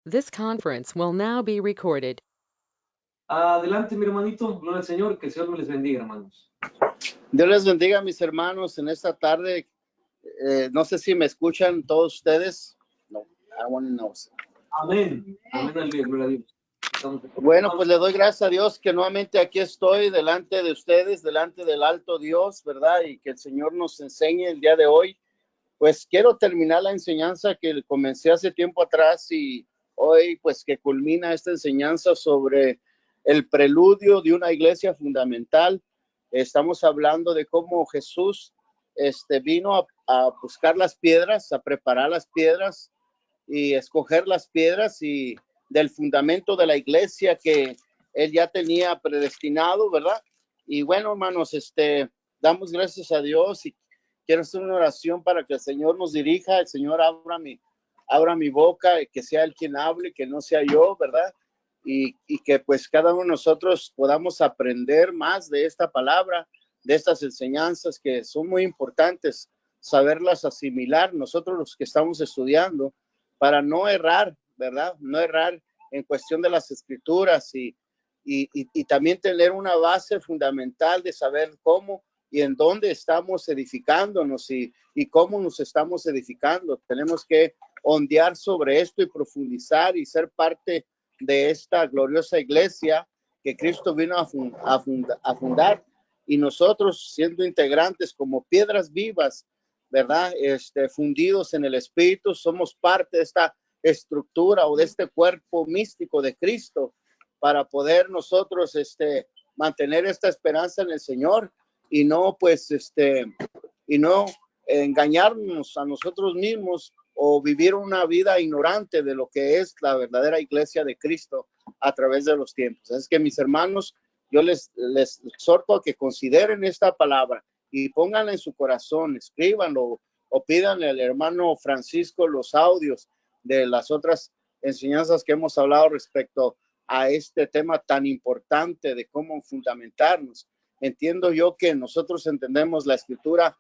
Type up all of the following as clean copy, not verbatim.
This conference will now be recorded. Adelante, mi hermanito. Gloria al Señor. Que el Señor me les bendiga, hermanos. Dios les bendiga, mis hermanos, en esta tarde. No sé si me escuchan todos ustedes. No, I want to know. Amén. Amén, aleluya, gloria a Dios. Bueno, pues le doy gracias a Dios que nuevamente aquí estoy delante de ustedes, delante del alto Dios, ¿verdad? Y que el Señor nos enseñe el día de hoy. Pues quiero terminar la enseñanza que comencé hace tiempo atrás y hoy pues que culmina esta enseñanza sobre el preludio de una iglesia fundamental. Estamos hablando de cómo Jesús vino a buscar las piedras, a preparar las piedras y escoger las piedras y del fundamento de la iglesia que él ya tenía predestinado, ¿verdad? Y bueno, hermanos, damos gracias a Dios y quiero hacer una oración para que el Señor nos dirija, el Señor abra mi boca, y que sea Él quien hable, que no sea yo, ¿verdad? Y que pues cada uno de nosotros podamos aprender más de esta palabra, de estas enseñanzas que son muy importantes, saberlas asimilar nosotros los que estamos estudiando para no errar, ¿verdad? No errar en cuestión de las escrituras y también tener una base fundamental de saber cómo y en dónde estamos edificándonos y cómo nos estamos edificando. Tenemos que ondear sobre esto y profundizar y ser parte de esta gloriosa iglesia que Cristo vino a fundar y nosotros siendo integrantes como piedras vivas, ¿verdad? Fundidos en el Espíritu, somos parte de esta estructura o de este cuerpo místico de Cristo para poder nosotros mantener esta esperanza en el Señor y no pues y no engañarnos a nosotros mismos o vivir una vida ignorante de lo que es la verdadera iglesia de Cristo a través de los tiempos. Es que mis hermanos, yo les exhorto a que consideren esta palabra y pónganla en su corazón, escríbanlo o pídanle al hermano Francisco los audios de las otras enseñanzas que hemos hablado respecto a este tema tan importante de cómo fundamentarnos. Entiendo yo que nosotros entendemos la escritura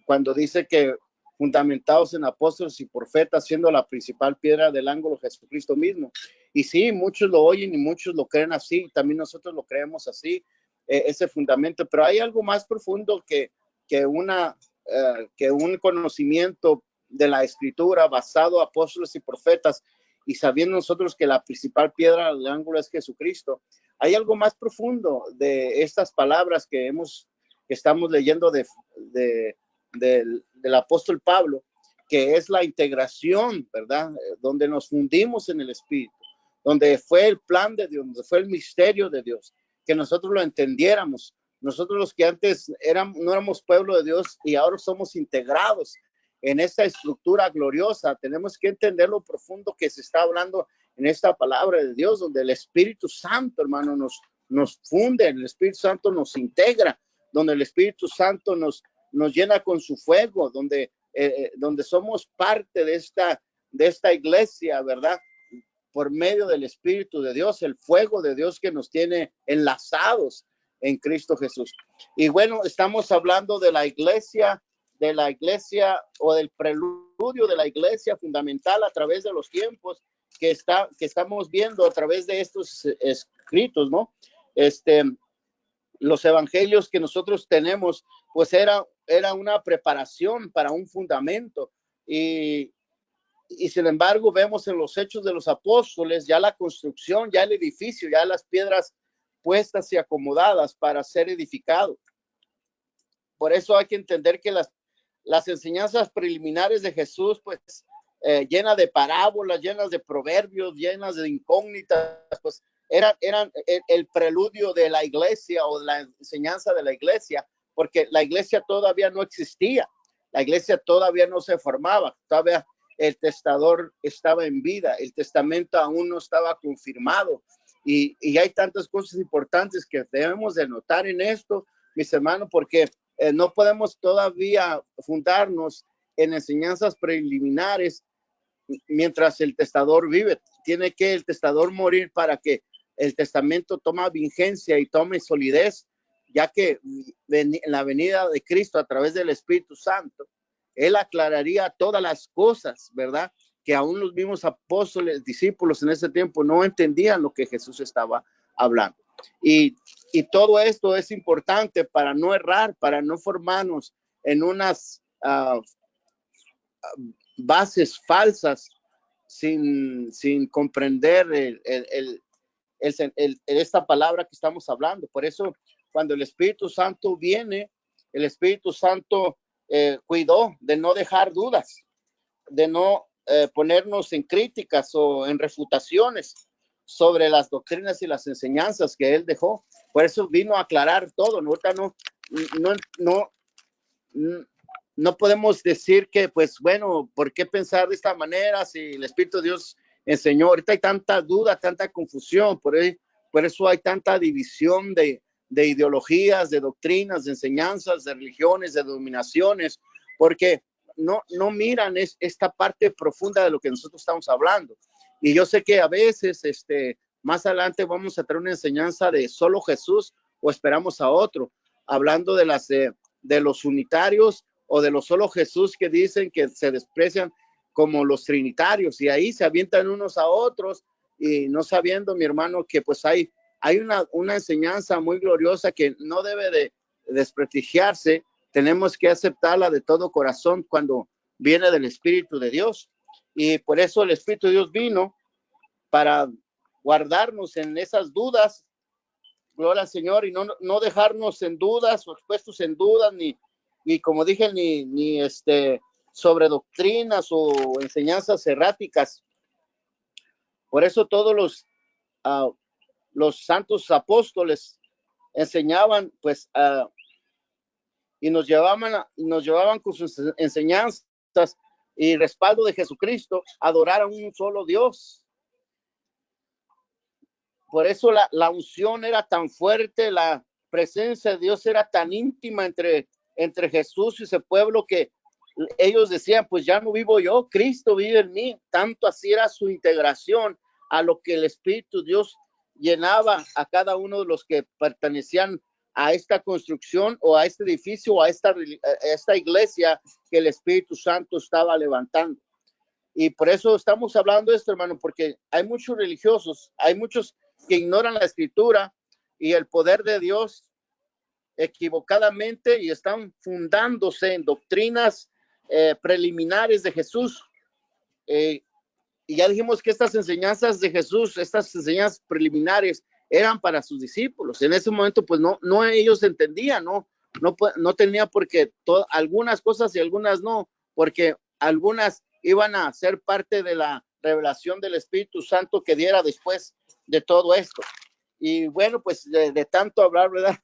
cuando dice que fundamentados en apóstoles y profetas, siendo la principal piedra del ángulo Jesucristo mismo. Y sí, muchos lo oyen y muchos lo creen así, también nosotros lo creemos así, ese fundamento, pero hay algo más profundo que un conocimiento de la escritura basado en apóstoles y profetas y sabiendo nosotros que la principal piedra del ángulo es Jesucristo. Hay algo más profundo de estas palabras que estamos leyendo del apóstol Pablo, que es la integración, ¿verdad? Donde nos fundimos en el Espíritu, donde fue el plan de Dios, donde fue el misterio de Dios, que nosotros lo entendiéramos. Nosotros los que antes no éramos pueblo de Dios y ahora somos integrados en esta estructura gloriosa, tenemos que entender lo profundo que se está hablando en esta palabra de Dios, donde el Espíritu Santo, hermano, nos funde, el Espíritu Santo nos integra, donde el Espíritu Santo nos llena con su fuego, donde somos parte de esta iglesia, ¿verdad? Por medio del Espíritu de Dios, el fuego de Dios que nos tiene enlazados en Cristo Jesús. Y bueno, estamos hablando de la iglesia o del preludio de la iglesia fundamental a través de los tiempos que estamos viendo a través de estos escritos, ¿no? Los evangelios que nosotros tenemos, pues era una preparación para un fundamento y sin embargo vemos en los hechos de los apóstoles ya la construcción, ya el edificio, ya las piedras puestas y acomodadas para ser edificado. Por eso hay que entender que las enseñanzas preliminares de Jesús, pues llenas de parábolas, llenas de proverbios, llenas de incógnitas, pues eran el preludio de la iglesia o de la enseñanza de la iglesia, porque la iglesia todavía no existía, la iglesia todavía no se formaba, todavía el testador estaba en vida, el testamento aún no estaba confirmado y hay tantas cosas importantes que debemos de notar en esto, mis hermanos, porque no podemos todavía fundarnos en enseñanzas preliminares mientras el testador vive. Tiene que el testador morir para que el testamento tome vigencia y tome solidez, ya que en la venida de Cristo a través del Espíritu Santo, Él aclararía todas las cosas, ¿verdad? que aún los mismos apóstoles, discípulos en ese tiempo no entendían lo que Jesús estaba hablando. Y todo esto es importante para no errar, para no formarnos en unas bases falsas sin comprender esta palabra que estamos hablando. Por eso, cuando el Espíritu Santo viene, el Espíritu Santo cuidó de no dejar dudas, de no ponernos en críticas o en refutaciones sobre las doctrinas y las enseñanzas que él dejó. Por eso vino a aclarar todo. Ahorita no podemos decir que, pues bueno, ¿por qué pensar de esta manera si el Espíritu de Dios enseñó? Ahorita hay tanta duda, tanta confusión, por eso hay tanta división de ideologías, de doctrinas, de enseñanzas, de religiones, de denominaciones, porque no miran esta parte profunda de lo que nosotros estamos hablando. Y yo sé que a veces, más adelante vamos a traer una enseñanza de solo Jesús o esperamos a otro, hablando de los unitarios o de los solo Jesús que dicen que se desprecian como los trinitarios, y ahí se avientan unos a otros y no sabiendo, mi hermano, que pues hay una enseñanza muy gloriosa que no debe de desprestigiarse. Tenemos que aceptarla de todo corazón cuando viene del Espíritu de Dios, y por eso el Espíritu de Dios vino para guardarnos en esas dudas, gloria al Señor, y no dejarnos en dudas o expuestos en dudas, ni como dije, ni sobre doctrinas o enseñanzas erráticas. Por eso todos los santos apóstoles enseñaban, pues, y nos llevaban con sus enseñanzas y respaldo de Jesucristo, adorar a un solo Dios. Por eso la unción era tan fuerte, la presencia de Dios era tan íntima entre Jesús y ese pueblo, que ellos decían, pues ya no vivo yo, Cristo vive en mí. Tanto así era su integración a lo que el Espíritu Dios llenaba a cada uno de los que pertenecían a esta construcción o a este edificio o a esta iglesia que el Espíritu Santo estaba levantando. Y por eso estamos hablando de esto, hermano, porque hay muchos religiosos, hay muchos que ignoran la Escritura y el poder de Dios equivocadamente, y están fundándose en doctrinas preliminares de Jesús. Y ya dijimos que estas enseñanzas de Jesús, estas enseñanzas preliminares, eran para sus discípulos. En ese momento, pues no ellos entendían, no tenía por qué, algunas cosas y algunas no, porque algunas iban a ser parte de la revelación del Espíritu Santo que diera después de todo esto. Y bueno, pues de tanto hablar, ¿verdad?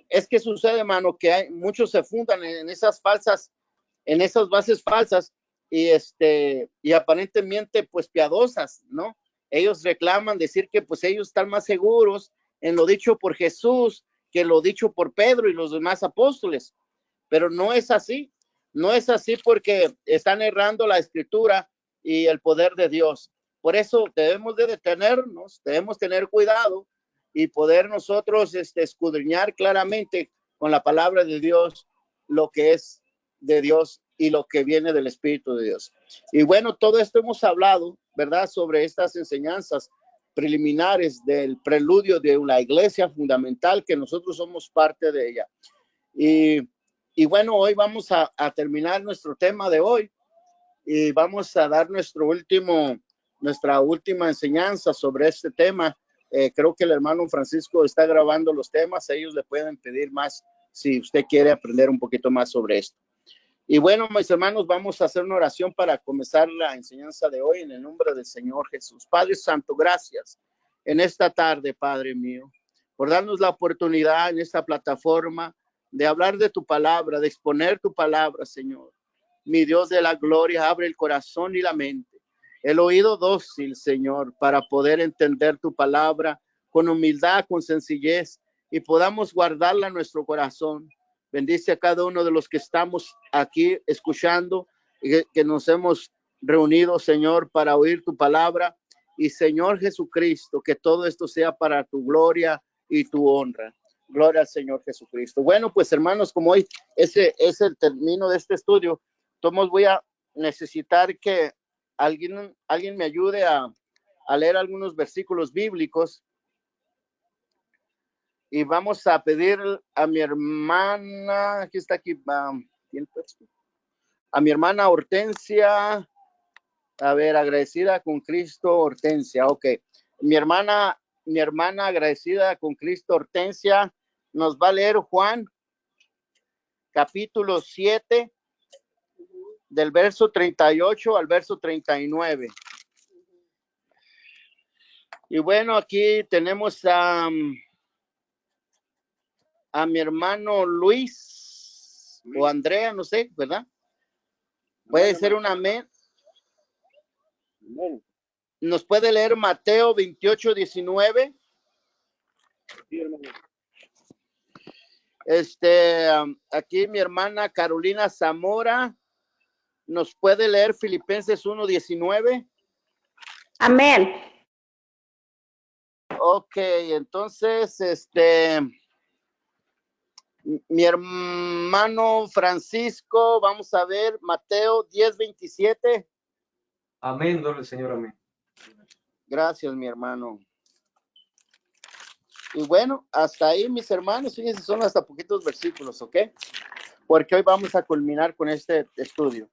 Es que sucede, hermano, que muchos se fundan en esas bases falsas y aparentemente pues piadosas, ¿no? Ellos reclaman decir que pues ellos están más seguros en lo dicho por Jesús que lo dicho por Pedro y los demás apóstoles, pero no es así porque están errando la Escritura y el poder de Dios. Por eso debemos de detenernos, debemos tener cuidado y poder nosotros escudriñar claramente con la palabra de Dios lo que es de Dios y lo que viene del Espíritu de Dios. Y bueno, todo esto hemos hablado, ¿verdad?, sobre estas enseñanzas preliminares del preludio de una iglesia fundamental que nosotros somos parte de ella. Y bueno, hoy vamos a terminar nuestro tema de hoy y vamos a dar nuestra última enseñanza sobre este tema. Creo que el hermano Francisco está grabando los temas, ellos le pueden pedir más si usted quiere aprender un poquito más sobre esto. Y bueno, mis hermanos, vamos a hacer una oración para comenzar la enseñanza de hoy en el nombre del Señor Jesús. Padre Santo, gracias en esta tarde, Padre mío, por darnos la oportunidad en esta plataforma de hablar de tu palabra, de exponer tu palabra, Señor. Mi Dios de la gloria, abre el corazón y la mente, el oído dócil, Señor, para poder entender tu palabra con humildad, con sencillez, y podamos guardarla en nuestro corazón. Bendice a cada uno de los que estamos aquí escuchando, que nos hemos reunido, Señor, para oír tu palabra. Y Señor Jesucristo, que todo esto sea para tu gloria y tu honra. Gloria al Señor Jesucristo. Bueno, pues hermanos, como hoy ese es el término de este estudio, entonces voy a necesitar que alguien me ayude a leer algunos versículos bíblicos. Y vamos a pedir a mi hermana, aquí está, a mi hermana Hortensia, a ver, agradecida con Cristo, Hortensia, ok. Mi hermana agradecida con Cristo, Hortensia, nos va a leer Juan, capítulo 7, del verso 38 al verso 39. Y bueno, aquí tenemos a mi hermano Luis o Andrea, no sé, ¿verdad? Puede ser un amén. ¿Nos puede leer Mateo 28, 19? Aquí mi hermana Carolina Zamora nos puede leer Filipenses 1, 19. Amén. Ok, entonces, mi hermano Francisco, vamos a ver Mateo 10, 27. Amén, gloria al Señor, amén. Gracias, mi hermano. Y bueno, hasta ahí, mis hermanos, fíjense, son hasta poquitos versículos, ¿ok? Porque hoy vamos a culminar con este estudio.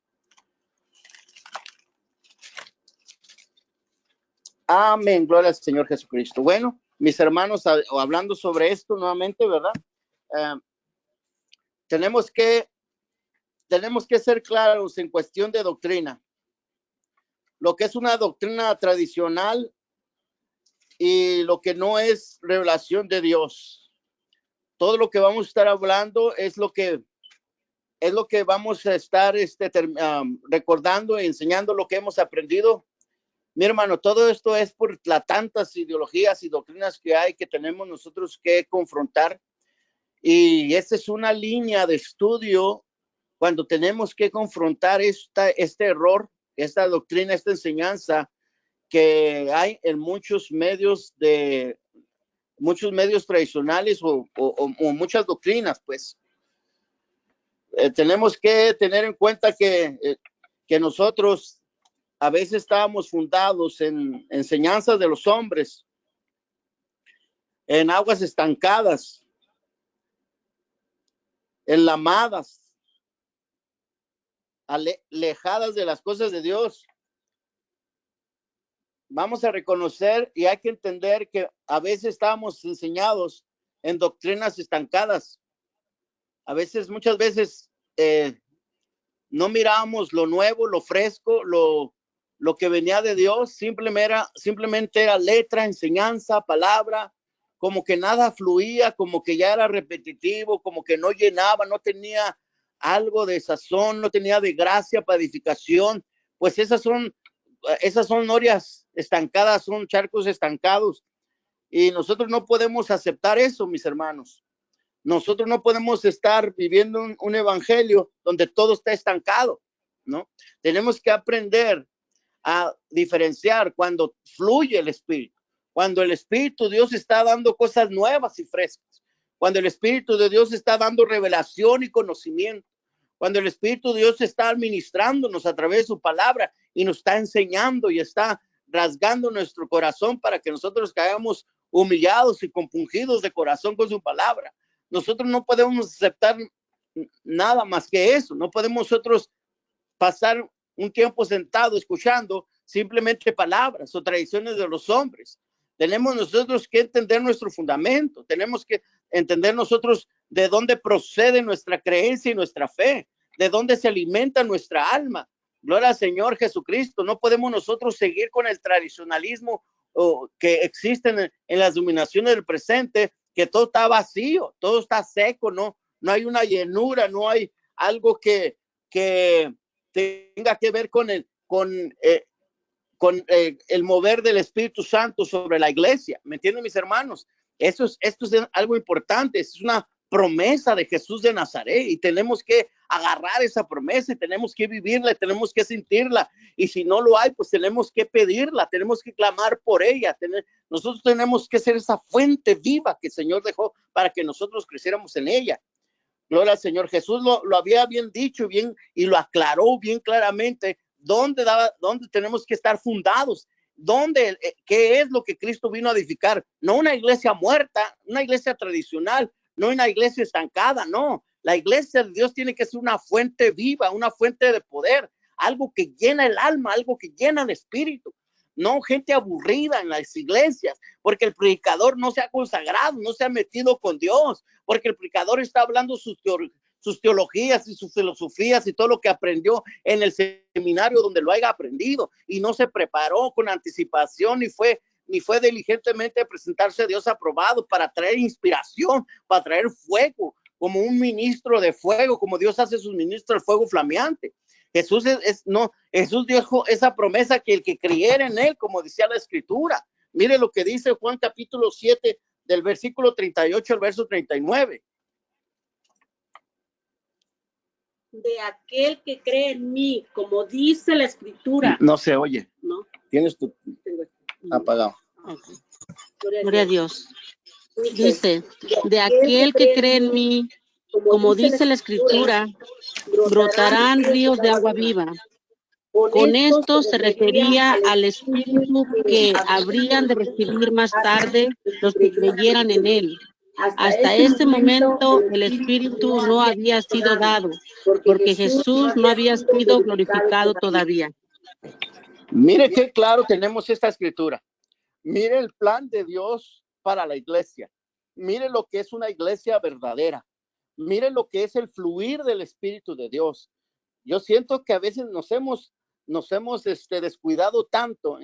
Amén, gloria al Señor Jesucristo. Bueno, mis hermanos, hablando sobre esto nuevamente, ¿verdad? Tenemos que ser claros en cuestión de doctrina. Lo que es una doctrina tradicional y lo que no es revelación de Dios. Todo lo que vamos a estar hablando es lo que vamos a estar recordando y enseñando lo que hemos aprendido. Mi hermano, todo esto es por las tantas ideologías y doctrinas que hay que tenemos nosotros que confrontar. Y esta es una línea de estudio cuando tenemos que confrontar este error, esta doctrina, esta enseñanza que hay en muchos medios tradicionales o muchas doctrinas, pues. Tenemos que tener en cuenta que nosotros a veces estábamos fundados en enseñanzas de los hombres, en aguas estancadas, enlamadas, alejadas de las cosas de Dios. Vamos a reconocer y hay que entender que a veces estábamos enseñados en doctrinas estancadas. Muchas veces no mirábamos lo nuevo, lo fresco, lo que venía de Dios. Simplemente era letra, enseñanza, palabra, como que nada fluía, como que ya era repetitivo, como que no llenaba, no tenía algo de sazón, no tenía de gracia para edificación. Pues esas son norias estancadas, son charcos estancados. Y nosotros no podemos aceptar eso, mis hermanos. Nosotros no podemos estar viviendo un evangelio donde todo está estancado, ¿no? Tenemos que aprender a diferenciar cuando fluye el Espíritu, cuando el Espíritu de Dios está dando cosas nuevas y frescas, cuando el Espíritu de Dios está dando revelación y conocimiento, cuando el Espíritu de Dios está administrándonos a través de su palabra y nos está enseñando y está rasgando nuestro corazón para que nosotros caigamos humillados y compungidos de corazón con su palabra. Nosotros no podemos aceptar nada más que eso. No podemos nosotros pasar un tiempo sentado escuchando simplemente palabras o tradiciones de los hombres. Tenemos nosotros que entender nuestro fundamento. Tenemos que entender nosotros de dónde procede nuestra creencia y nuestra fe, de dónde se alimenta nuestra alma. Gloria al Señor Jesucristo. No podemos nosotros seguir con el tradicionalismo que existe en las dominaciones del presente, que todo está vacío, todo está seco, no hay una llenura, no hay algo que tenga que ver con el mover del Espíritu Santo sobre la iglesia. ¿Me entienden, mis hermanos? Esto es algo importante, es una promesa de Jesús de Nazaret y tenemos que agarrar esa promesa y tenemos que vivirla, tenemos que sentirla, y si no lo hay, pues tenemos que pedirla, tenemos que clamar por ella. Nosotros tenemos que ser esa fuente viva que el Señor dejó para que nosotros creciéramos en ella. Gloria al Señor. Jesús lo había bien dicho bien y lo aclaró bien claramente dónde tenemos que estar fundados, qué es lo que Cristo vino a edificar. No una iglesia muerta, una iglesia tradicional, no una iglesia estancada, no. La iglesia de Dios tiene que ser una fuente viva, una fuente de poder, algo que llena el alma, algo que llena el espíritu. No gente aburrida en las iglesias, porque el predicador no se ha consagrado, no se ha metido con Dios, porque el predicador está hablando sus teologías y sus filosofías y todo lo que aprendió en el seminario donde lo haya aprendido, y no se preparó con anticipación ni fue diligentemente a presentarse a Dios aprobado para traer inspiración, para traer fuego, como un ministro de fuego, como Dios hace sus ministros de fuego flameante. Jesús Jesús dijo esa promesa que el que creyera en él, como decía la escritura. Mire lo que dice Juan capítulo 7 del versículo 38 al verso 39. De aquel que cree en mí, como dice la escritura. No se oye. ¿No? Tienes tu apagado. Okay. Gloria a Dios. Dice, de aquel que cree en mí, como dice la escritura, brotarán ríos de agua viva. Con esto se refería al espíritu que habrían de recibir más tarde los que creyeran en él. Hasta ese momento el espíritu no había sido dado, porque Jesús no había sido glorificado todavía. Mire qué claro tenemos esta escritura. Mire el plan de Dios para la iglesia. Mire lo que es una iglesia verdadera. Mire lo que es el fluir del Espíritu de Dios. Yo siento que a veces nos hemos descuidado tanto,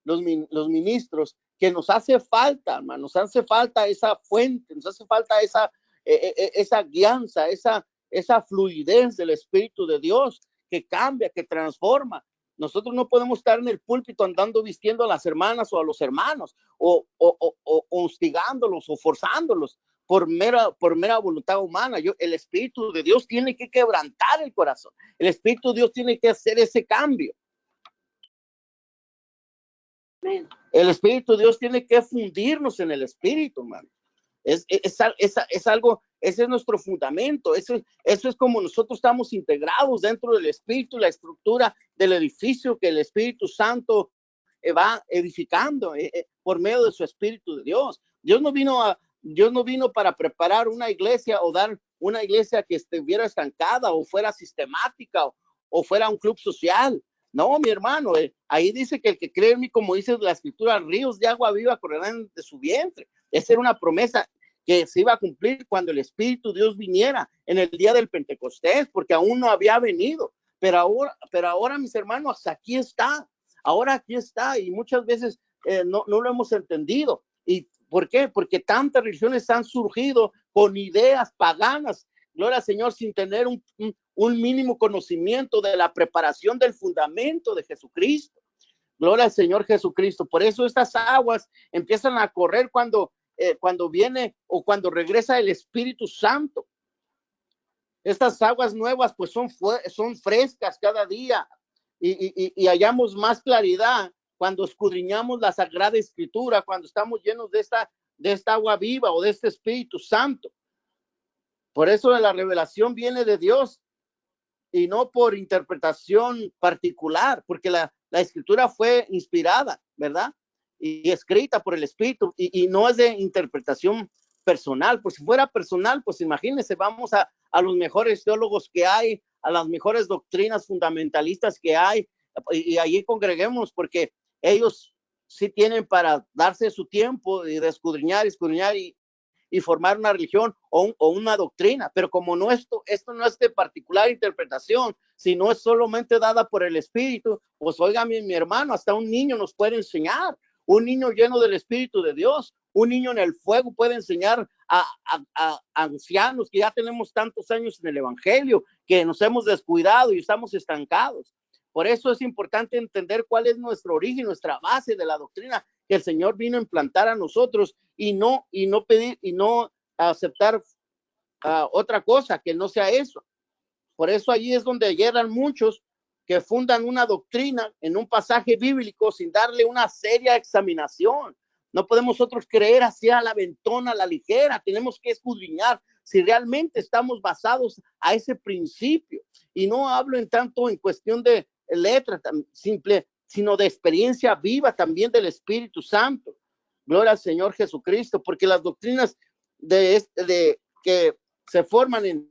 los ministros, que nos hace falta, hermano, nos hace falta esa fuente, nos hace falta esa guianza, esa fluidez del Espíritu de Dios que cambia, que transforma. Nosotros no podemos estar en el púlpito andando vistiendo a las hermanas o a los hermanos o hostigándolos o forzándolos por mera voluntad humana. El Espíritu de Dios tiene que quebrantar el corazón. El Espíritu de Dios tiene que hacer ese cambio. El Espíritu de Dios tiene que fundirnos en el Espíritu, hermano. Es algo, ese es nuestro fundamento. Eso es como nosotros estamos integrados dentro del Espíritu, la estructura del edificio que el Espíritu Santo va edificando por medio de su Espíritu de Dios. Dios no vino para preparar una iglesia o dar una iglesia que estuviera estancada o fuera sistemática o fuera un club social. No, mi hermano, ahí dice que el que cree en mí, como dice la escritura, ríos de agua viva correrán de su vientre. Esa era una promesa que se iba a cumplir cuando el Espíritu de Dios viniera en el día del Pentecostés, porque aún no había venido. Pero ahora, mis hermanos, aquí está. Ahora aquí está, y muchas veces no lo hemos entendido. ¿Y por qué? Porque tantas religiones han surgido con ideas paganas, gloria al Señor, sin tener un mínimo conocimiento de la preparación del fundamento de Jesucristo. Gloria al Señor Jesucristo. Por eso estas aguas empiezan a correr cuando viene o cuando regresa el Espíritu Santo. Estas aguas nuevas pues son frescas cada día y hallamos más claridad cuando escudriñamos la Sagrada Escritura, cuando estamos llenos de esta agua viva o de este Espíritu Santo. Por eso la revelación viene de Dios y no por interpretación particular, porque la Escritura fue inspirada, ¿verdad? Y escrita por el Espíritu y no es de interpretación personal. Pues si fuera personal, pues imagínense, vamos a los mejores teólogos que hay, a las mejores doctrinas fundamentalistas que hay y allí congreguemos, porque ellos sí tienen para darse su tiempo y de escudriñar y formar una religión o una doctrina. Pero como no esto no es de particular interpretación, sino es solamente dada por el Espíritu, pues óigame, mi hermano, hasta un niño nos puede enseñar. Un niño lleno del Espíritu de Dios, un niño en el fuego puede enseñar a ancianos que ya tenemos tantos años en el Evangelio, que nos hemos descuidado y estamos estancados. Por eso es importante entender cuál es nuestro origen, nuestra base de la doctrina que el Señor vino a implantar a nosotros y no pedir y no aceptar otra cosa que no sea eso. Por eso allí es donde llegan muchos que fundan una doctrina en un pasaje bíblico sin darle una seria examinación. No podemos nosotros creer así a la aventona, a la ligera. Tenemos que escudriñar si realmente estamos basados a ese principio. Y no hablo en tanto en cuestión de letra simple, sino de experiencia viva también del Espíritu Santo. Gloria al Señor Jesucristo, porque las doctrinas que se forman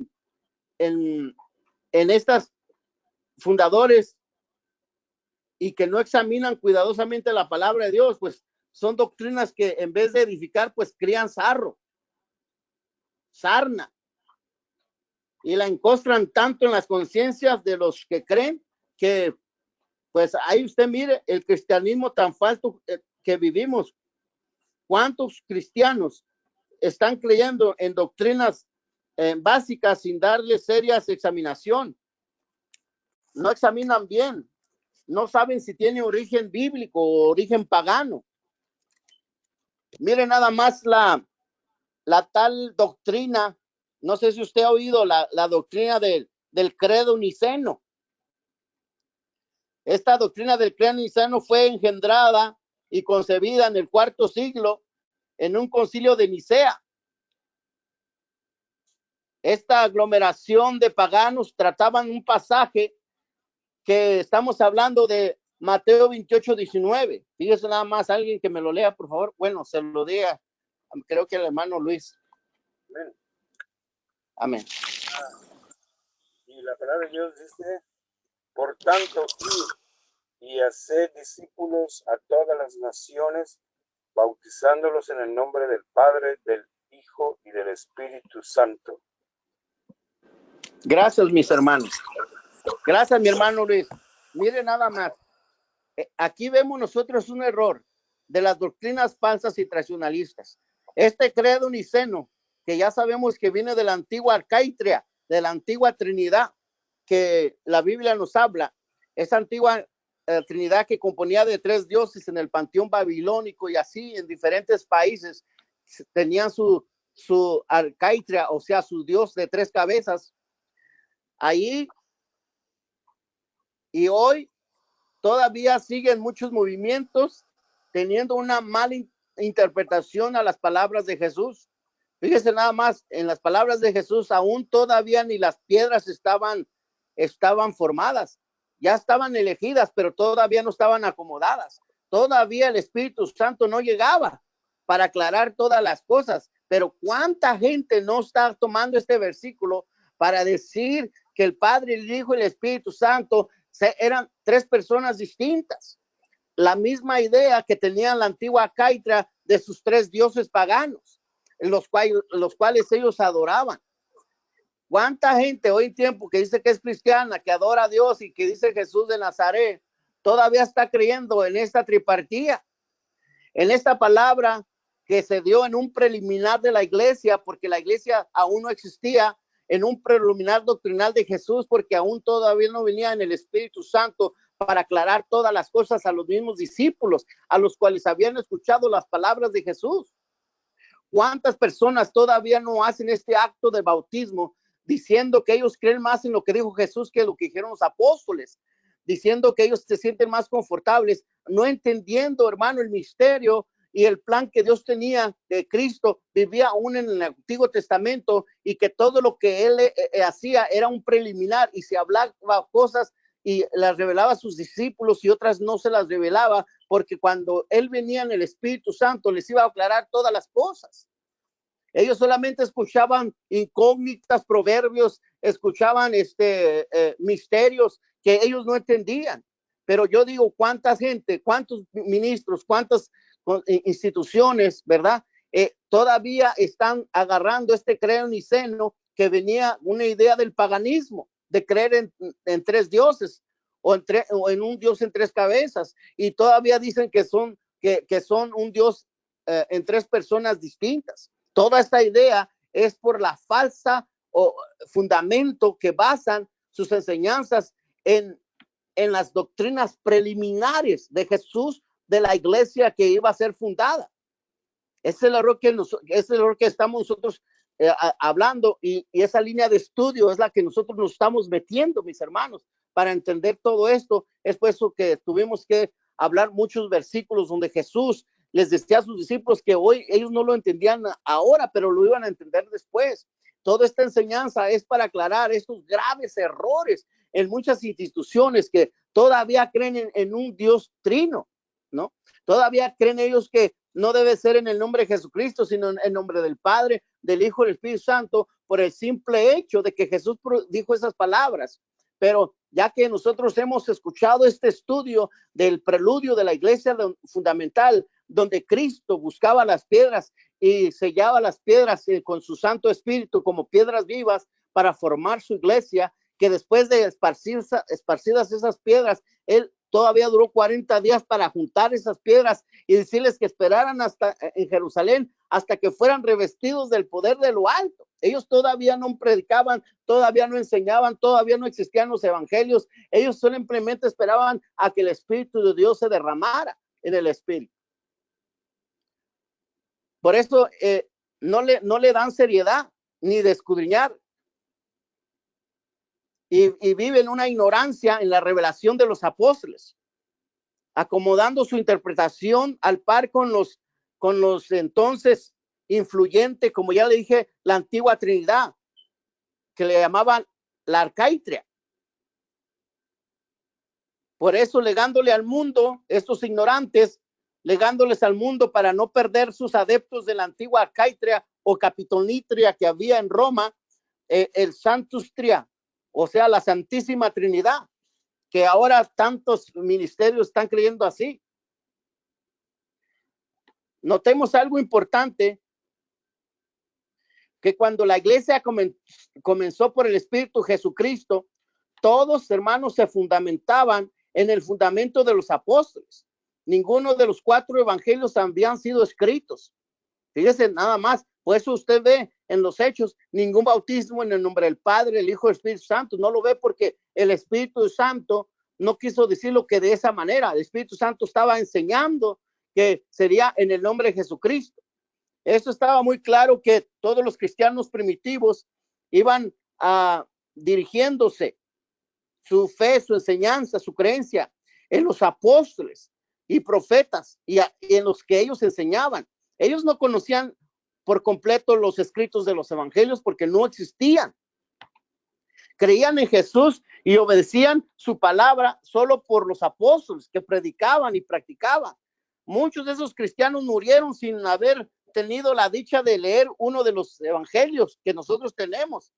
en estas fundadores y que no examinan cuidadosamente la palabra de Dios, pues son doctrinas que en vez de edificar, pues crían sarna, y la encostran tanto en las conciencias de los que creen que, pues ahí usted mire el cristianismo tan falso que vivimos. ¿Cuántos cristianos están creyendo en doctrinas básicas sin darle serias examinación? No examinan bien, no saben si tiene origen bíblico o origen pagano. Mire nada más la tal doctrina, no sé si usted ha oído la doctrina del credo niceno. Esta doctrina del credo niceno fue engendrada y concebida en el IV siglo en un concilio de Nicea. Esta aglomeración de paganos trataban un pasaje que estamos hablando de Mateo 28:19. Fíjese nada más, alguien que me lo lea, por favor. Bueno, se lo diga, creo que el hermano Luis. Amén. Amén. Y la palabra de Dios dice, por tanto, id y haced discípulos a todas las naciones, bautizándolos en el nombre del Padre, del Hijo y del Espíritu Santo. Gracias, mis hermanos. Gracias, mi hermano Luis. Mire nada más. Aquí vemos nosotros un error de las doctrinas falsas y tradicionalistas. Este credo niceno, que ya sabemos que viene de la antigua Arcaitria, de la antigua Trinidad, que la Biblia nos habla, esa antigua Trinidad que componía de 3 dioses en el panteón babilónico, y así en diferentes países tenían su Arcaitria, o sea, su dios de 3 cabezas. Ahí y hoy todavía siguen muchos movimientos teniendo una mala interpretación a las palabras de Jesús. Fíjese nada más, en las palabras de Jesús aún todavía ni las piedras estaban formadas. Ya estaban elegidas, pero todavía no estaban acomodadas. Todavía el Espíritu Santo no llegaba para aclarar todas las cosas. Pero ¿cuánta gente no está tomando este versículo para decir que el Padre, el Hijo y el Espíritu Santo eran 3 personas distintas? La misma idea que tenían la antigua Caitra de sus 3 dioses paganos, los cuales ellos adoraban. ¿Cuánta gente hoy en tiempo que dice que es cristiana, que adora a Dios y que dice Jesús de Nazaret, todavía está creyendo en esta tripartía, en esta palabra que se dio en un preliminar de la iglesia, porque la iglesia aún no existía, en un preliminar doctrinal de Jesús, porque aún todavía no venía en el Espíritu Santo para aclarar todas las cosas a los mismos discípulos, a los cuales habían escuchado las palabras de Jesús? ¿Cuántas personas todavía no hacen este acto de bautismo, diciendo que ellos creen más en lo que dijo Jesús que lo que dijeron los apóstoles, diciendo que ellos se sienten más confortables, no entendiendo, hermano, el misterio y el plan que Dios tenía, que Cristo vivía aún en el Antiguo Testamento y que todo lo que él hacía era un preliminar, y se hablaba cosas y las revelaba a sus discípulos y otras no se las revelaba, porque cuando él venía en el Espíritu Santo les iba a aclarar todas las cosas. Ellos solamente escuchaban incógnitas, proverbios, escuchaban misterios que ellos no entendían. Pero yo digo, ¿cuánta gente, cuántos ministros, cuántas instituciones, verdad? Todavía están agarrando este credo niceno, que venía una idea del paganismo, de creer en 3 dioses o en un Dios en 3 cabezas, y todavía dicen que son un Dios en 3 personas distintas. Toda esta idea es por la falsa fundamento que basan sus enseñanzas en las doctrinas preliminares de Jesús, de la iglesia que iba a ser fundada. Es el error que estamos nosotros hablando, y esa línea de estudio es la que nosotros nos estamos metiendo, mis hermanos, para entender todo esto. Es por eso que tuvimos que hablar muchos versículos donde Jesús les decía a sus discípulos que hoy ellos no lo entendían ahora, pero lo iban a entender después. toda esta enseñanza es para aclarar estos graves errores en muchas instituciones que todavía creen en un Dios trino, ¿no? Todavía creen ellos que no debe ser en el nombre de Jesucristo, sino en el nombre del Padre, del Hijo y del Espíritu Santo, por el simple hecho de que Jesús dijo esas palabras. Pero ya que nosotros hemos escuchado este estudio del preludio de la iglesia fundamental, donde Cristo buscaba las piedras y sellaba las piedras con su Santo Espíritu como piedras vivas para formar su iglesia, que después de esparcidas esas piedras, él todavía duró 40 días para juntar esas piedras y decirles que esperaran hasta en Jerusalén hasta que fueran revestidos del poder de lo alto. Ellos todavía no predicaban, todavía no enseñaban, todavía no existían los evangelios. Ellos simplemente esperaban a que el Espíritu de Dios se derramara en el Espíritu. Por eso no le dan seriedad ni de escudriñar. Y viven una ignorancia en la revelación de los apóstoles, acomodando su interpretación al par con los entonces influyentes, como ya le dije, la antigua Trinidad, que le llamaban la arcaitria. Por eso, legándole al mundo, estos ignorantes, legándoles al mundo para no perder sus adeptos de la antigua arcaitria o capitolitria que había en Roma, el Sanctus Tria, o sea, la Santísima Trinidad, que ahora tantos ministerios están creyendo así. Notemos algo importante, que cuando la iglesia comenzó por el Espíritu Jesucristo, todos, hermanos, se fundamentaban en el fundamento de los apóstoles. Ninguno de los 4 evangelios habían sido escritos. Fíjese nada más, por eso usted ve en los Hechos ningún bautismo en el nombre del Padre, el Hijo y el Espíritu Santo. No lo ve porque el Espíritu Santo no quiso decirlo que de esa manera. El Espíritu Santo estaba enseñando que sería en el nombre de Jesucristo. Eso estaba muy claro, que todos los cristianos primitivos iban dirigiéndose su fe, su enseñanza, su creencia en los apóstoles y profetas y en los que ellos enseñaban. Ellos no conocían por completo los escritos de los evangelios porque no existían. Creían en Jesús y obedecían su palabra solo por los apóstoles que predicaban y practicaban. Muchos de esos cristianos murieron sin haber tenido la dicha de leer uno de los evangelios que nosotros tenemos,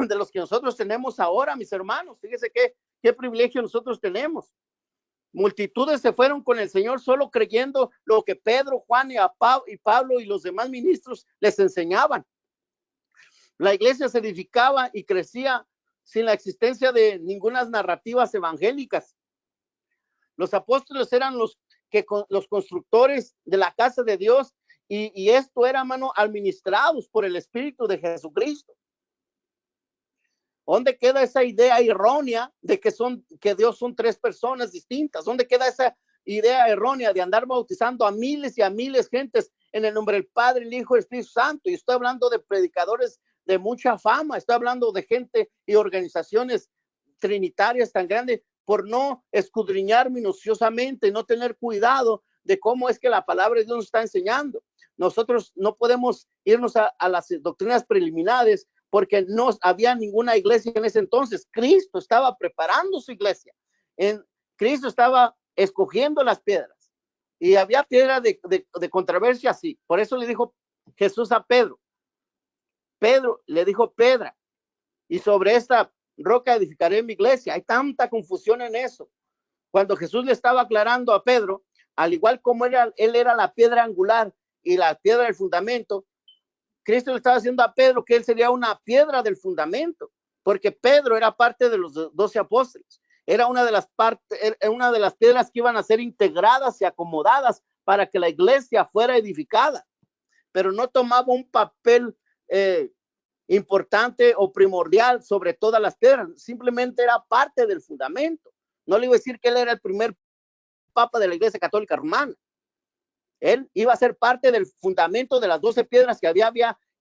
de los que nosotros tenemos ahora, mis hermanos. Fíjese qué privilegio nosotros tenemos. Multitudes se fueron con el Señor solo creyendo lo que Pedro, Juan y Pablo y los demás ministros les enseñaban. La iglesia se edificaba y crecía sin la existencia de ninguna narrativas evangélicas. Los apóstoles eran los constructores de la casa de Dios y esto era, hermano, administrados por el Espíritu de Jesucristo. ¿Dónde queda esa idea errónea de que Dios son 3 personas distintas? ¿Dónde queda esa idea errónea de andar bautizando a miles y a miles gentes en el nombre del Padre, el Hijo y el Espíritu Santo? Y estoy hablando de predicadores de mucha fama, estoy hablando de gente y organizaciones trinitarias tan grandes, por no escudriñar minuciosamente, no tener cuidado de cómo es que la palabra de Dios nos está enseñando. Nosotros no podemos irnos a las doctrinas preliminares porque no había ninguna iglesia en ese entonces. Cristo estaba preparando su iglesia. Cristo estaba escogiendo las piedras y había piedras de controversia así. Por eso le dijo Jesús a Pedro. Pedro le dijo pedra, y sobre esta roca edificaré mi iglesia. Hay tanta confusión en eso. Cuando Jesús le estaba aclarando a Pedro, al igual como él era la piedra angular y la piedra del fundamento, Cristo le estaba diciendo a Pedro que él sería una piedra del fundamento, porque Pedro era parte de los 12 apóstoles. Era una de las piedras que iban a ser integradas y acomodadas para que la iglesia fuera edificada, pero no tomaba un papel importante o primordial sobre todas las piedras. Simplemente era parte del fundamento. No le iba a decir que él era el primer papa de la Iglesia Católica Romana. Él iba a ser parte del fundamento de las 12 piedras que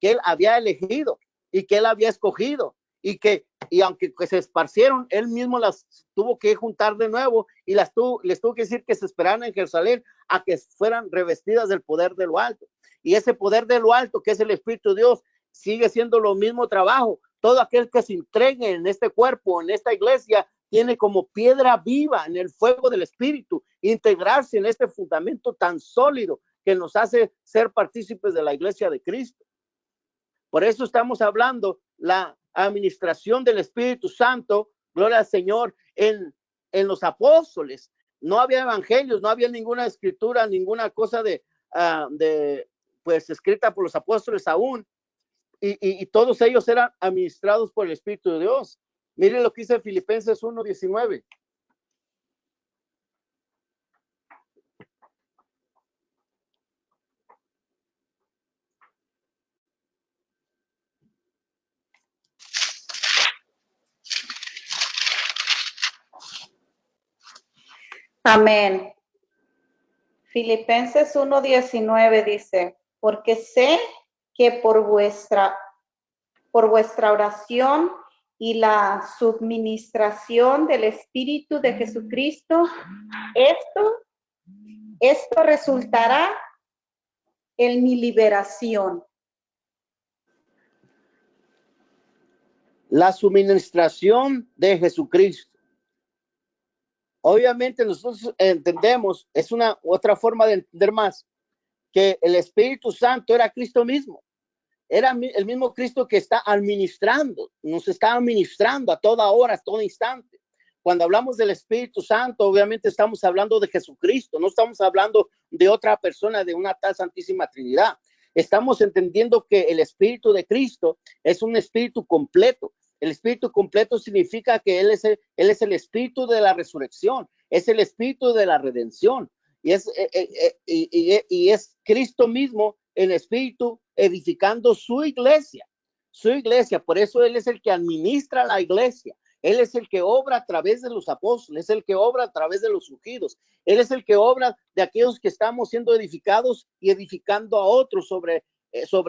él había elegido y que él había escogido, y aunque se esparcieron, él mismo las tuvo que juntar de nuevo y les tuvo que decir que se esperaran en Jerusalén a que fueran revestidas del poder de lo alto. Y ese poder de lo alto, que es el Espíritu de Dios, sigue siendo lo mismo trabajo. Todo aquel que se entregue en este cuerpo, en esta iglesia, tiene como piedra viva en el fuego del Espíritu, integrarse en este fundamento tan sólido que nos hace ser partícipes de la iglesia de Cristo. Por eso estamos hablando la administración del Espíritu Santo, gloria al Señor, en los apóstoles. No había evangelios, no había ninguna escritura, ninguna cosa pues escrita por los apóstoles aún. Y todos ellos eran administrados por el Espíritu de Dios. Miren lo que dice Filipenses 1:19. Amén. Filipenses 1:19 dice, porque sé que por vuestra oración y la suministración del Espíritu de Jesucristo, esto resultará en mi liberación. La suministración de Jesucristo. Obviamente nosotros entendemos, es una otra forma de entender más, que el Espíritu Santo era Cristo mismo. Era el mismo Cristo que está administrando, nos está administrando a toda hora, a todo instante. Cuando hablamos del Espíritu Santo, obviamente estamos hablando de Jesucristo, no estamos hablando de otra persona, de una tal Santísima Trinidad. Estamos entendiendo que el Espíritu de Cristo es un espíritu completo. El espíritu completo significa que Él es el espíritu de la resurrección, es el espíritu de la redención. Y es Cristo mismo en espíritu edificando su iglesia. Por eso Él es el que administra la iglesia. Él es el que obra a través de los apóstoles, es el que obra a través de los ungidos. Él es el que obra de aquellos que estamos siendo edificados y edificando a otros sobre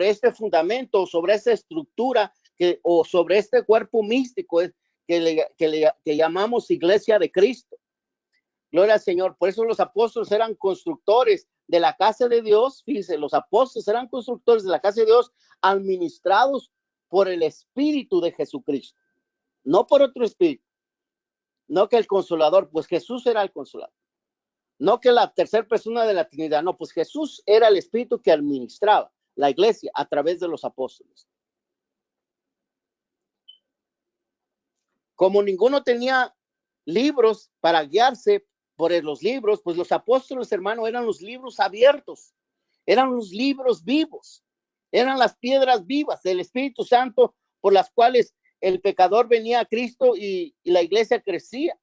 este fundamento, sobre esa estructura o sobre este cuerpo místico que llamamos iglesia de Cristo. Gloria al Señor. Por eso los apóstoles eran constructores de la casa de Dios. Fíjense, los apóstoles eran constructores de la casa de Dios, administrados por el Espíritu de Jesucristo, no por otro espíritu. No que el Consolador, pues Jesús era el Consolador. No que la tercera persona de la Trinidad, no, pues Jesús era el Espíritu que administraba la iglesia a través de los apóstoles. Como ninguno tenía libros para guiarse por los libros, pues los apóstoles, hermano, eran los libros abiertos, eran los libros vivos, eran las piedras vivas del Espíritu Santo por las cuales el pecador venía a Cristo y la iglesia crecía.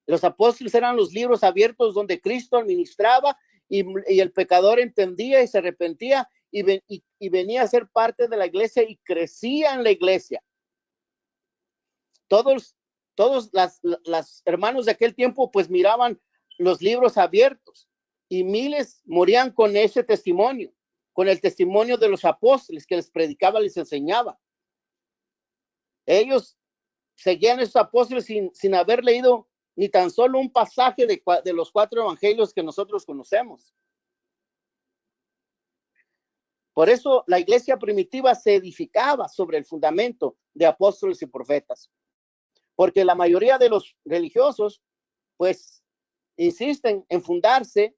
Los apóstoles eran los libros abiertos donde Cristo administraba y el pecador entendía y se arrepentía y venía a ser parte de la iglesia y crecía en la iglesia. Todos las hermanos de aquel tiempo pues miraban los libros abiertos y miles morían con ese testimonio, con el testimonio de los apóstoles que les predicaba, les enseñaba. Ellos seguían a esos apóstoles sin haber leído ni tan solo un pasaje de los 4 evangelios que nosotros conocemos. Por eso la iglesia primitiva se edificaba sobre el fundamento de apóstoles y profetas. Porque la mayoría de los religiosos, pues, insisten en fundarse,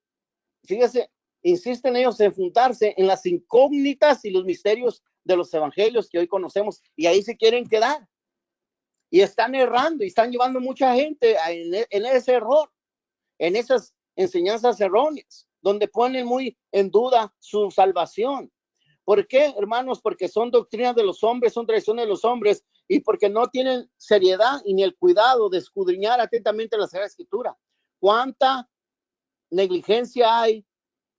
fíjese, insisten ellos en fundarse en las incógnitas y los misterios de los evangelios que hoy conocemos, y ahí se quieren quedar. Y están errando y están llevando mucha gente en ese error, en esas enseñanzas erróneas, donde ponen muy en duda su salvación. ¿Por qué, hermanos? Porque son doctrinas de los hombres, son tradiciones de los hombres, y porque no tienen seriedad y ni el cuidado de escudriñar atentamente la Sagrada Escritura. ¿Cuánta negligencia hay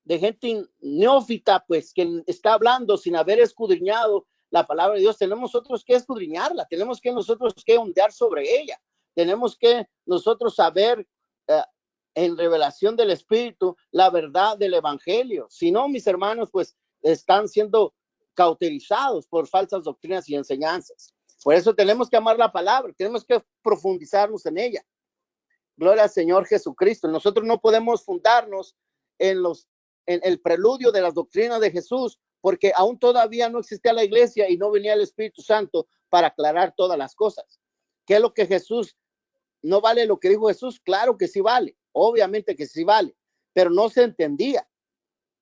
de gente neófita, pues, que está hablando sin haber escudriñado la palabra de Dios? Tenemos nosotros que escudriñarla, tenemos que nosotros que ondear sobre ella, tenemos que nosotros saber en revelación del Espíritu la verdad del Evangelio. Si no, mis hermanos, pues, están siendo cauterizados por falsas doctrinas y enseñanzas. Por eso tenemos que amar la palabra, tenemos que profundizarnos en ella. Gloria al Señor Jesucristo. Nosotros no podemos fundarnos en el preludio de las doctrinas de Jesús, porque aún todavía no existía la iglesia y no venía el Espíritu Santo para aclarar todas las cosas. ¿Qué es lo que Jesús, no vale lo que dijo Jesús? Claro que sí vale, obviamente que sí vale, pero no se entendía.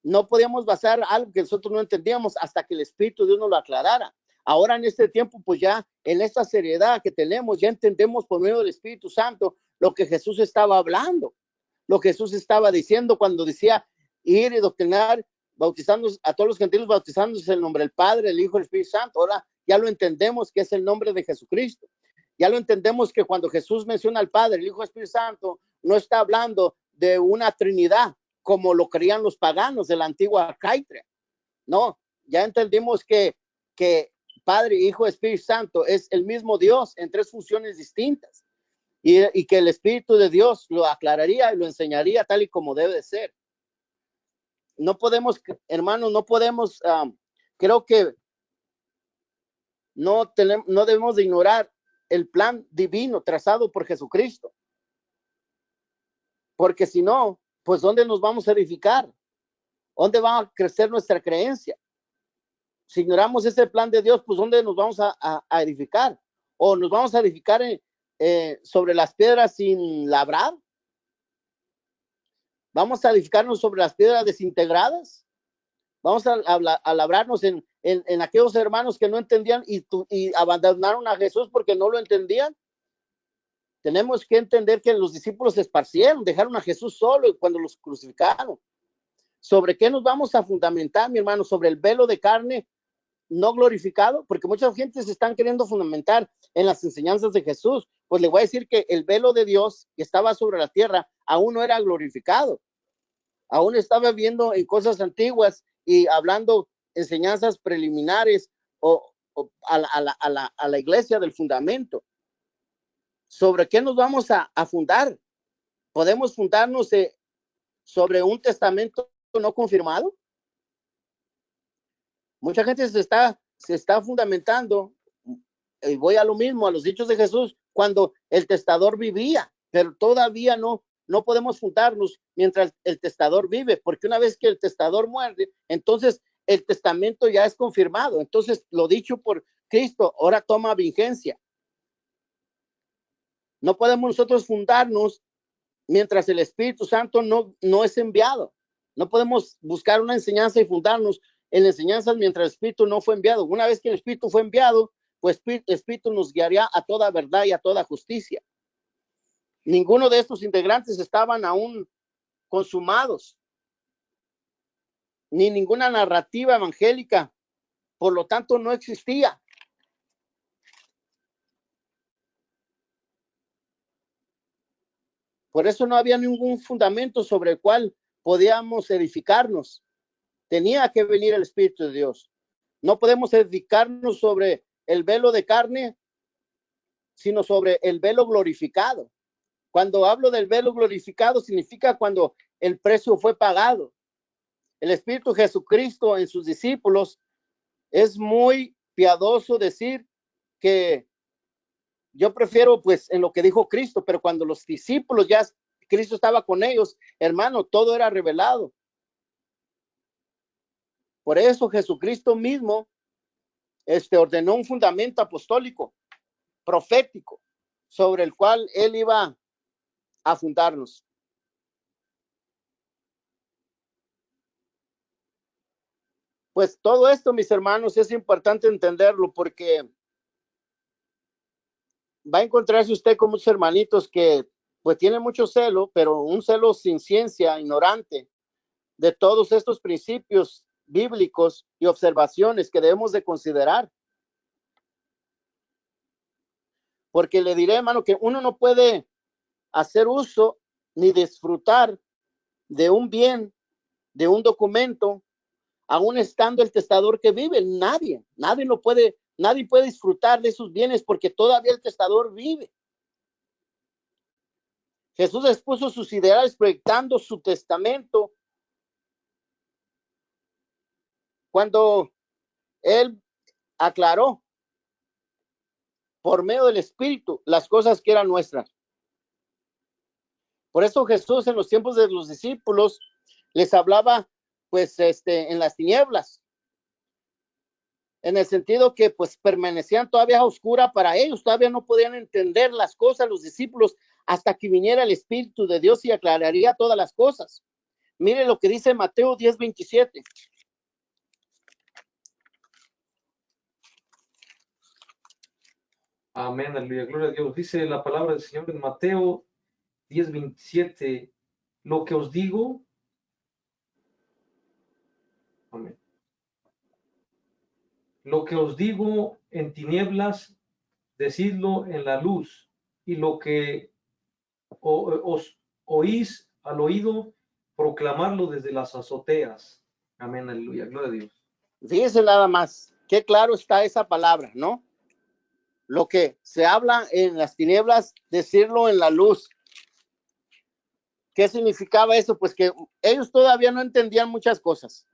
No podíamos basar algo que nosotros no entendíamos hasta que el Espíritu de Dios nos lo aclarara. Ahora en este tiempo, pues ya en esta seriedad que tenemos, ya entendemos por medio del Espíritu Santo lo que Jesús estaba hablando, lo que Jesús estaba diciendo cuando decía ir y doctrinar, bautizando a todos los gentiles, bautizándose en el nombre del Padre, el Hijo y el Espíritu Santo. Ahora ya lo entendemos que es el nombre de Jesucristo. Ya lo entendemos que cuando Jesús menciona al Padre, el Hijo y el Espíritu Santo, no está hablando de una Trinidad como lo creían los paganos de la antigua Caitria. No, ya entendimos que Padre, Hijo, Espíritu Santo es el mismo Dios en tres funciones distintas y que el Espíritu de Dios lo aclararía y lo enseñaría tal y como debe de ser. No podemos, hermanos, no podemos, creo que no debemos de ignorar el plan divino trazado por Jesucristo, porque si no, pues ¿dónde nos vamos a edificar? ¿Dónde va a crecer nuestra creencia? Si ignoramos ese plan de Dios, pues ¿dónde nos vamos a edificar? ¿O nos vamos a edificar sobre las piedras sin labrar? ¿Vamos a edificarnos sobre las piedras desintegradas? ¿Vamos a labrarnos en aquellos hermanos que no entendían y abandonaron a Jesús porque no lo entendían? Tenemos que entender que los discípulos se esparcieron, dejaron a Jesús solo cuando los crucificaron. ¿Sobre qué nos vamos a fundamentar, mi hermano? ¿Sobre el velo de carne no glorificado? Porque mucha gente se están queriendo fundamentar en las enseñanzas de Jesús. Pues le voy a decir que el velo de Dios que estaba sobre la tierra aún no era glorificado. Aún estaba viendo en cosas antiguas y hablando enseñanzas preliminares a la iglesia del fundamento. ¿Sobre qué nos vamos a fundar? ¿Podemos fundarnos sobre un testamento no confirmado? Mucha gente se está fundamentando, y voy a lo mismo, a los dichos de Jesús, cuando el testador vivía, pero todavía no podemos fundarnos mientras el testador vive, porque una vez que el testador muere, entonces el testamento ya es confirmado. Entonces lo dicho por Cristo ahora toma vigencia. No podemos nosotros fundarnos mientras el Espíritu Santo no es enviado. No podemos buscar una enseñanza y fundarnos en enseñanzas mientras el Espíritu no fue enviado. Una vez que el Espíritu fue enviado, pues el Espíritu nos guiaría a toda verdad y a toda justicia. Ninguno de estos integrantes estaban aún consumados, ni ninguna narrativa evangélica, por lo tanto no existía. Por eso no había ningún fundamento sobre el cual podíamos edificarnos. Tenía que venir el Espíritu de Dios. No podemos edificarnos sobre el velo de carne, sino sobre el velo glorificado. Cuando hablo del velo glorificado, significa cuando el precio fue pagado. El Espíritu Jesucristo en sus discípulos es muy piadoso decir que yo prefiero pues en lo que dijo Cristo, pero cuando los discípulos ya Cristo estaba con ellos, hermano, todo era revelado. Por eso Jesucristo mismo ordenó un fundamento apostólico, profético, sobre el cual él iba a fundarnos. Pues todo esto, mis hermanos, es importante entenderlo porque va a encontrarse usted con muchos hermanitos que pues tienen mucho celo, pero un celo sin ciencia, ignorante de todos estos principios bíblicos y observaciones que debemos de considerar. Porque le diré, hermano, que uno no puede hacer uso ni disfrutar de un bien, de un documento, aún estando el testador que vive. Nadie puede disfrutar de sus bienes porque todavía el testador vive. Jesús expuso sus ideales proyectando su testamento cuando él aclaró por medio del Espíritu las cosas que eran nuestras. Por eso Jesús en los tiempos de los discípulos les hablaba pues en las tinieblas, en el sentido que pues permanecían todavía a oscura para ellos, todavía no podían entender las cosas los discípulos hasta que viniera el Espíritu de Dios y aclararía todas las cosas. Mire lo que dice Mateo 10:27. Amén, aleluya, gloria a Dios. Dice la palabra del Señor en Mateo 10:27, lo que os digo, amén. Lo que os digo en tinieblas, decidlo en la luz, y lo que os oís al oído, proclamarlo desde las azoteas. Amén, aleluya, gloria a Dios. Fíjense nada más, qué claro está esa palabra, ¿no? Lo que se habla en las tinieblas, decirlo en la luz. ¿Qué significaba eso? Pues que ellos todavía no entendían muchas cosas.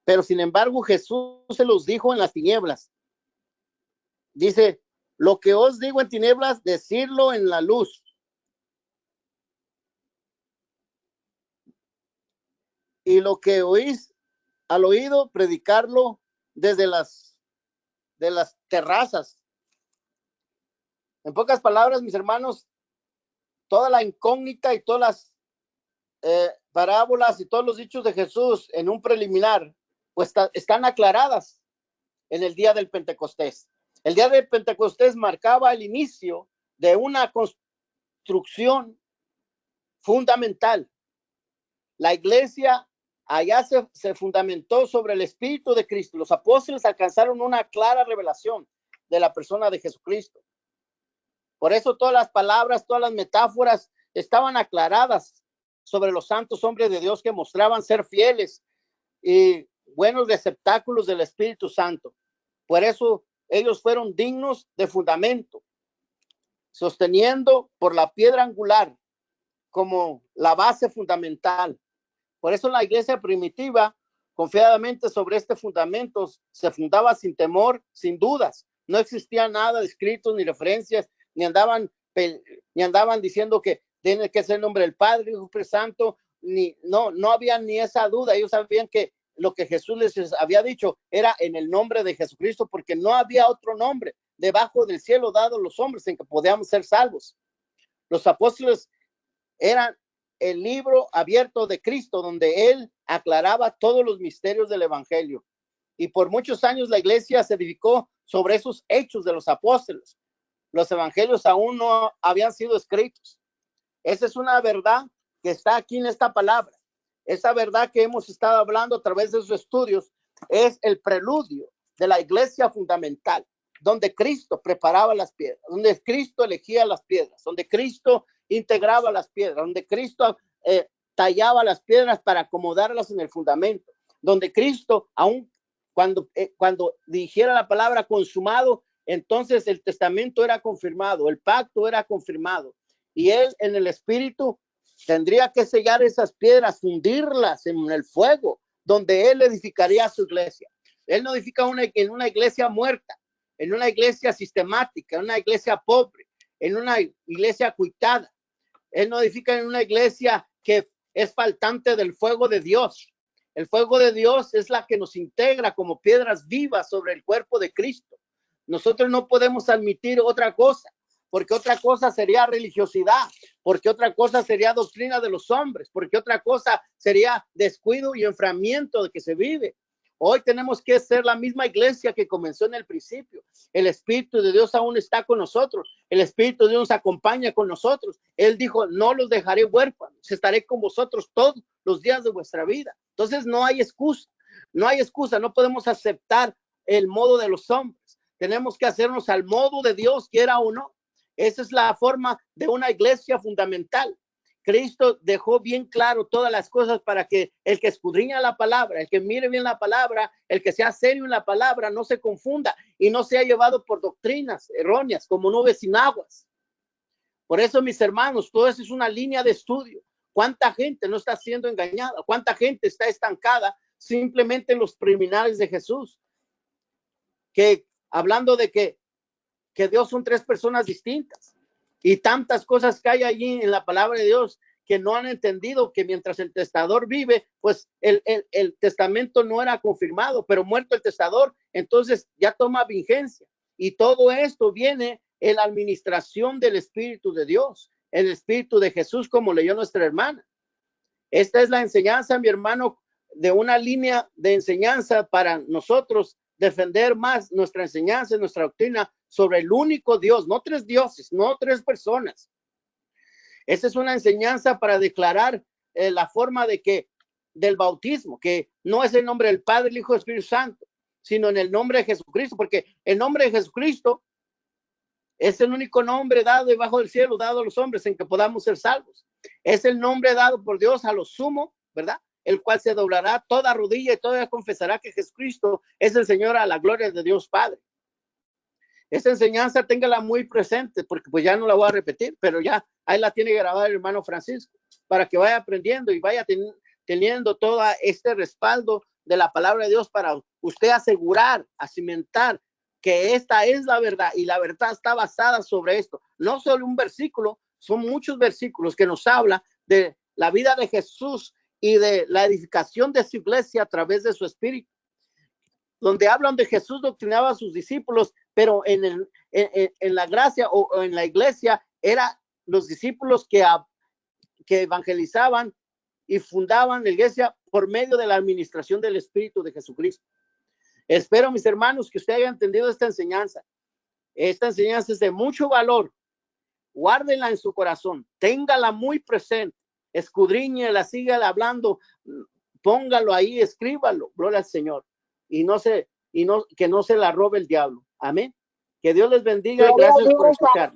Pero sin embargo, Jesús se los dijo en las tinieblas. Dice, lo que os digo en tinieblas, decirlo en la luz. Y lo que oís al oído, predicarlo desde las terrazas. En pocas palabras, mis hermanos, toda la incógnita y todas las parábolas y todos los dichos de Jesús en un preliminar, pues están aclaradas en el día del Pentecostés. El día del Pentecostés marcaba el inicio de una construcción fundamental. La iglesia allá se fundamentó sobre el Espíritu de Cristo. Los apóstoles alcanzaron una clara revelación de la persona de Jesucristo. Por eso todas las palabras, todas las metáforas estaban aclaradas sobre los santos hombres de Dios que mostraban ser fieles y buenos receptáculos del Espíritu Santo. Por eso ellos fueron dignos de fundamento, sosteniendo por la piedra angular como la base fundamental. Por eso la iglesia primitiva, confiadamente sobre este fundamento, se fundaba sin temor, sin dudas. No existía nada de escritos ni referencias, ni andaban diciendo que tiene que ser el nombre del Padre, Hijo y Santo, no había ni esa duda. Ellos sabían que lo que Jesús les había dicho era en el nombre de Jesucristo, porque no había otro nombre debajo del cielo dado a los hombres en que podíamos ser salvos. Los apóstoles eran el libro abierto de Cristo, donde él aclaraba todos los misterios del evangelio. Y por muchos años la iglesia se edificó sobre esos hechos de los apóstoles. Los evangelios aún no habían sido escritos. Esa es una verdad que está aquí en esta palabra. Esa verdad que hemos estado hablando a través de sus estudios es el preludio de la iglesia fundamental, donde Cristo preparaba las piedras, donde Cristo elegía las piedras, donde Cristo integraba las piedras, donde Cristo tallaba las piedras para acomodarlas en el fundamento, donde Cristo, aun cuando dijera la palabra consumado, entonces el testamento era confirmado, el pacto era confirmado, y él en el Espíritu tendría que sellar esas piedras, fundirlas en el fuego, donde él edificaría su iglesia. Él no edifica en una iglesia muerta, en una iglesia sistemática, en una iglesia pobre, en una iglesia cuitada. Él no edifica en una iglesia que es faltante del fuego de Dios. El fuego de Dios es la que nos integra como piedras vivas sobre el cuerpo de Cristo. Nosotros no podemos admitir otra cosa, porque otra cosa sería religiosidad, porque otra cosa sería doctrina de los hombres, porque otra cosa sería descuido y enfriamiento de que se vive. Hoy tenemos que ser la misma iglesia que comenzó en el principio. El Espíritu de Dios aún está con nosotros. El Espíritu de Dios nos acompaña con nosotros. Él dijo, no los dejaré huérfanos, estaré con vosotros todos los días de vuestra vida. Entonces no hay excusa, no podemos aceptar el modo de los hombres. Tenemos que hacernos al modo de Dios, quiera o no. Esa es la forma de una iglesia fundamental. Cristo dejó bien claro todas las cosas para que el que escudriña la palabra, el que mire bien la palabra, el que sea serio en la palabra, no se confunda y no sea llevado por doctrinas erróneas como nubes sin aguas. Por eso, mis hermanos, todo eso es una línea de estudio. ¿Cuánta gente no está siendo engañada? ¿Cuánta gente está estancada simplemente en los preliminares de Jesús? Que hablando de que Dios son tres personas distintas. Y tantas cosas que hay allí en la palabra de Dios que no han entendido que mientras el testador vive, pues el testamento no era confirmado, pero muerto el testador, entonces ya toma vigencia. Y todo esto viene en la administración del Espíritu de Dios, el Espíritu de Jesús, como leyó nuestra hermana. Esta es la enseñanza, mi hermano, de una línea de enseñanza para nosotros defender más nuestra enseñanza, nuestra doctrina sobre el único Dios, no tres dioses, no tres personas. Esta es una enseñanza para declarar la forma de que del bautismo, que no es el nombre del Padre, el Hijo y el Espíritu Santo, sino en el nombre de Jesucristo, porque el nombre de Jesucristo es el único nombre dado debajo del cielo, dado a los hombres en que podamos ser salvos. Es el nombre dado por Dios a lo sumo, ¿verdad? El cual se doblará toda rodilla y toda confesará que Jesucristo es el Señor, a la gloria de Dios Padre. Esta enseñanza téngala muy presente, porque pues ya no la voy a repetir, pero ya ahí la tiene grabada el hermano Francisco, para que vaya aprendiendo y vaya teniendo todo este respaldo de la palabra de Dios para usted asegurar, cimentar que esta es la verdad, y la verdad está basada sobre esto. No solo un versículo, son muchos versículos que nos habla de la vida de Jesús y de la edificación de su iglesia a través de su espíritu, donde hablan de Jesús doctrinaba a sus discípulos, pero en la gracia o en la iglesia eran los discípulos que evangelizaban y fundaban la iglesia por medio de la administración del Espíritu de Jesucristo. Espero, mis hermanos, que usted haya entendido esta enseñanza. Esta enseñanza es de mucho valor. Guárdenla en su corazón, téngala muy presente, escudriñela, sígala hablando, póngalo ahí, escríbalo, gloria al Señor, que no se la robe el diablo. Amén. Que Dios les bendiga y gracias por escuchar.